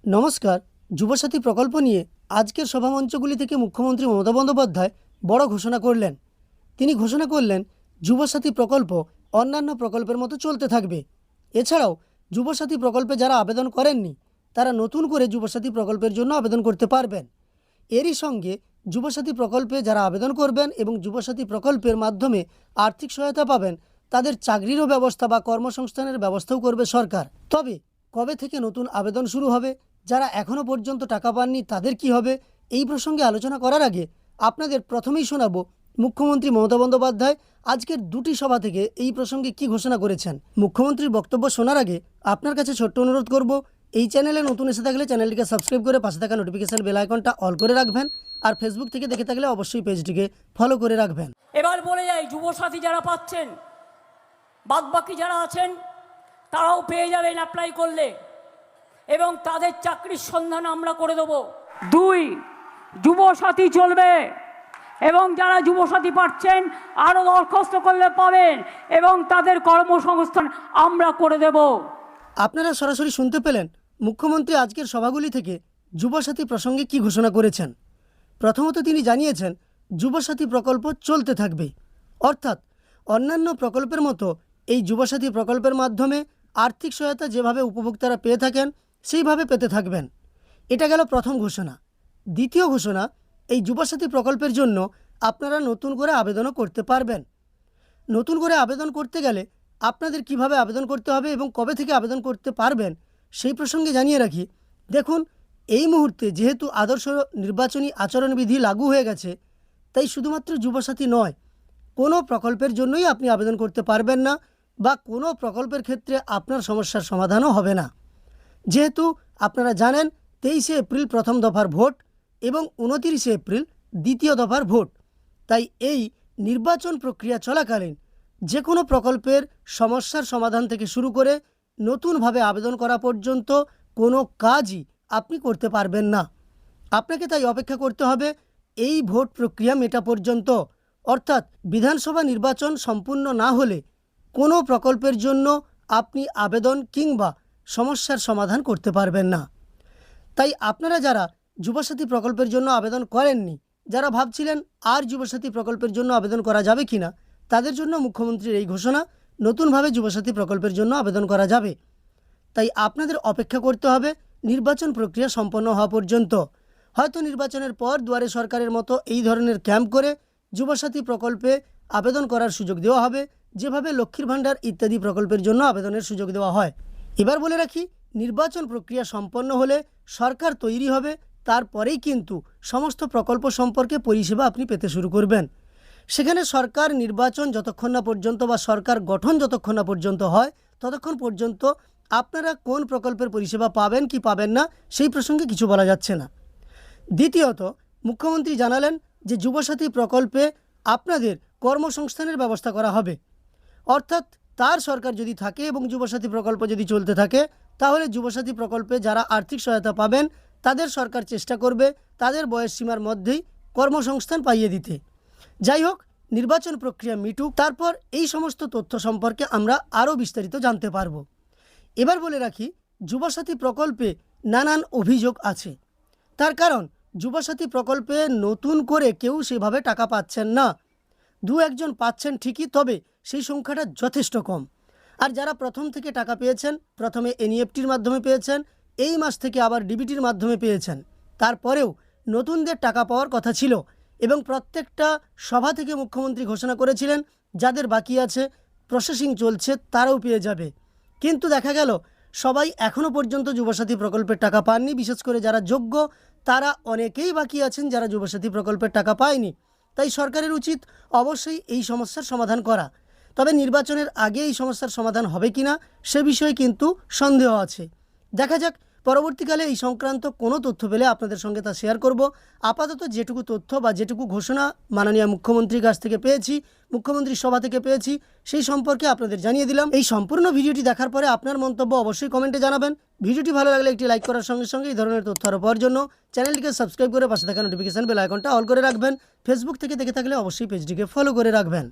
নমস্কার। যুবসাথী প্রকল্প নিয়ে আজকের সভামঞ্চগুলি থেকে মুখ্যমন্ত্রী মমতা বন্দ্যোপাধ্যায় বড় ঘোষণা করলেন। তিনি ঘোষণা করলেন যুবসাথী প্রকল্প অন্যান্য প্রকল্পের মতো চলতে থাকবে। এছাড়াও যুবসাথী প্রকল্পে যারা আবেদন করেননি তারা নতুন করে যুবসাথী প্রকল্পের জন্য আবেদন করতে পারবেন। এরই সঙ্গে যুবসাথী প্রকল্পে যারা আবেদন করবেন এবং যুবসাথী প্রকল্পের মাধ্যমে আর্থিক সহায়তা পাবেন তাদের চাকরিরও ব্যবস্থা বা কর্মসংস্থানের ব্যবস্থাও করবে সরকার। তবে কবে থেকে নতুন আবেদন শুরু হবে, যারা এখনও পর্যন্ত টাকা পাননি তাদের কি হবে, এই প্রসঙ্গে আলোচনা করার আগে আপনাদের প্রথমেই শোনাবো মুখ্যমন্ত্রী মমতা বন্দ্যোপাধ্যায় আজকের দুটি সভা থেকে এই প্রসঙ্গে কি ঘোষণা করেছেন। মুখ্যমন্ত্রীর বক্তব্য শোনার আগে আপনার কাছে ছোট্ট অনুরোধ করব, এই চ্যানেলে নতুন এসে থাকলে চ্যানেলটিকে সাবস্ক্রাইব করে পাশে থাকা নোটিফিকেশন বেল আইকনটা অল করে রাখবেন, আর ফেসবুক থেকে দেখে থাকলে অবশ্যই পেজটিকে ফলো করে রাখবেন। এবার বলে যাই, যুবসাথী যারা পাচ্ছেন, বাদবাকি যারা আছেন তারাও পেয়ে যাবেন অ্যাপ্লাই করলে, এবং তাদের চাকরির সন্ধান আমরা করে দেবো। 2, যুবসাথী চলবে, এবং যারা যুবসাথী পাচ্ছেন আরও দরখাস্ত করলে পাবেন, এবং তাদের কর্মসংস্থান আমরা করে দেব। আপনারা সরাসরি শুনতে পেলেন মুখ্যমন্ত্রী আজকের সভাগুলি থেকে যুবসাথী প্রসঙ্গে কি ঘোষণা করেছেন। প্রথমত তিনি জানিয়েছেন যুবসাথী প্রকল্প চলতে থাকবে, অর্থাৎ অন্যান্য প্রকল্পের মতো এই যুবসাথী প্রকল্পের মাধ্যমে আর্থিক সহায়তা যেভাবে উপভোক্তারা পেয়ে থাকেন সেইভাবে পেতে থাকবেন। এটা গেল প্রথম ঘোষণা। দ্বিতীয় ঘোষণা, এই যুবসাথী প্রকল্পের জন্য আপনারা নতুন করে আবেদনও করতে পারবেন। নতুন করে আবেদন করতে গেলে আপনাদের কিভাবে আবেদন করতে হবে এবং কবে থেকে আবেদন করতে পারবেন সেই প্রসঙ্গে জানিয়ে রাখি। দেখুন, এই মুহূর্তে যেহেতু আদর্শ নির্বাচনী আচরণবিধি লাগু হয়ে গেছে, তাই শুধুমাত্র যুবসাথী নয়, কোনো প্রকল্পের জন্যই আপনি আবেদন করতে পারবেন না বা কোনো প্রকল্পের ক্ষেত্রে আপনার সমস্যার সমাধানও হবে না। যেহেতু আপনারা জানেন 23শে এপ্রিল প্রথম দফার ভোট এবং 29শে এপ্রিল দ্বিতীয় দফার ভোট, তাই এই নির্বাচন প্রক্রিয়া চলাকালীন যে কোনো প্রকল্পের সমস্যার সমাধান থেকে শুরু করে নতুনভাবে আবেদন করা পর্যন্ত কোনো কাজই আপনি করতে পারবেন না। আপনাকে তাই অপেক্ষা করতে হবে এই ভোট প্রক্রিয়া মেটা পর্যন্ত, অর্থাৎ বিধানসভা নির্বাচন সম্পূর্ণ না হলে কোনো প্রকল্পের জন্য আপনি আবেদন কিংবা সমস্যার সমাধান করতে পারবেন না। তাই আপনারা যারা যুবসাথী প্রকল্পের জন্য আবেদন করেননি, যারা ভাবছিলেন আর যুবসাথী প্রকল্পের জন্য আবেদন করা যাবে কিনা, তাদের জন্য মুখ্যমন্ত্রীর এই ঘোষণা, নতুনভাবে যুবসাথী প্রকল্পের জন্য আবেদন করা যাবে। তাই আপনাদের অপেক্ষা করতে হবে নির্বাচন প্রক্রিয়া সম্পন্ন হওয়া পর্যন্ত। হয়তো নির্বাচনের পর দুয়ারে সরকারের মতো এই ধরনের ক্যাম্প করে যুবসাথী প্রকল্পে আবেদন করার সুযোগ দেওয়া হবে, যেভাবে লক্ষ্মীর ভাণ্ডার ইত্যাদি প্রকল্পের জন্য আবেদনের সুযোগ দেওয়া হয়। এবার বলে রাখি, নির্বাচন প্রক্রিয়া সম্পন্ন হলে সরকার তৈরি হবে, তারপরেই কিন্তু সমস্ত প্রকল্প সম্পর্কে পরিষেবা আপনি পেতে শুরু করবেন। সেখানে সরকার নির্বাচন যতক্ষণ না পর্যন্ত বা সরকার গঠন যতক্ষণ না পর্যন্ত হয় ততক্ষণ পর্যন্ত আপনারা কোন প্রকল্পের পরিষেবা পাবেন কি পাবেন না সেই প্রসঙ্গে কিছু বলা যাচ্ছে না। দ্বিতীয়ত, মুখ্যমন্ত্রী জানালেন যে যুবসাথী প্রকল্পে আপনাদের কর্মসংস্থানের ব্যবস্থা করা হবে, অর্থাৎ তার সরকার যদি থাকে এবং যুবসাথী প্রকল্প যদি চলতে থাকে, তাহলে যুবসাথী প্রকল্পে যারা আর্থিক সহায়তা পাবেন তাদের সরকার চেষ্টা করবে তাদের বয়স সীমার মধ্যেই কর্মসংস্থান পাইয়ে দিতে। যাই হোক, নির্বাচন প্রক্রিয়া মিটুক, তারপর এই সমস্ত তথ্য সম্পর্কে আমরা আরও বিস্তারিত জানতে পারব। এবার বলে রাখি, যুবসাথী প্রকল্পে নানান অভিযোগ আছে। তার কারণ, যুবসাথী প্রকল্পে নতুন করে কেউ সেভাবে টাকা পাচ্ছেন না। 2-1 জন পাচ্ছেন ঠিকই, তবে সেই সংখ্যাটা যথেষ্ট কম। আর যারা প্রথম থেকে টাকা পেয়েছেন, প্রথমে এনইএফটির মাধ্যমে পেয়েছেন, এই মাস থেকে আবার ডিবিটির মাধ্যমে পেয়েছেন, তারপরেও নতুনদের টাকা পাওয়ার কথা ছিল এবং প্রত্যেকটা সভা থেকে মুখ্যমন্ত্রী ঘোষণা করেছিলেন যাদের বাকি আছে, প্রসেসিং চলছে, তারাও পেয়ে যাবে। কিন্তু দেখা গেল সবাই এখনও পর্যন্ত যুবসাথী প্রকল্পের টাকা পাননি। বিশেষ করে যারা যোগ্য তারা অনেকেই বাকি আছেন যারা যুবসাথী প্রকল্পের টাকা পায়নি। তাই সরকারের উচিত অবশ্যই এই সমস্যার সমাধান করা। তবে নির্বাচনের আগে এই সমস্যার সমাধান হবে কিনা সে বিষয়ে কিন্তু সন্দেহ আছে। দেখা যাক, পরবর্তীকালে এই সংক্রান্ত কোনো তথ্য পেলে আপনাদের সঙ্গে তা শেয়ার করব। আপাতত যেটুকু তথ্য বা যেটুকু ঘোষণা মাননীয় মুখ্যমন্ত্রীর কাছ থেকে পেয়েছি, মুখ্যমন্ত্রীর সভা থেকে পেয়েছি, সেই সম্পর্কে আপনাদের জানিয়ে দিলাম। এই সম্পূর্ণ ভিডিওটি দেখার পরে আপনার মন্তব্য অবশ্যই কমেন্টে জানাবেন। ভিডিওটি ভালো লাগলে একটি লাইক করার সঙ্গে সঙ্গে এই ধরনের তথ্য আরও পাওয়ার জন্য চ্যানেলটিকে সাবস্ক্রাইব করে পাশে থাকা নোটিফিকেশন বেল আইকনটা অল করে রাখবেন। ফেসবুক থেকে দেখে থাকলে অবশ্যই পেজটিকে ফলো করে রাখবেন।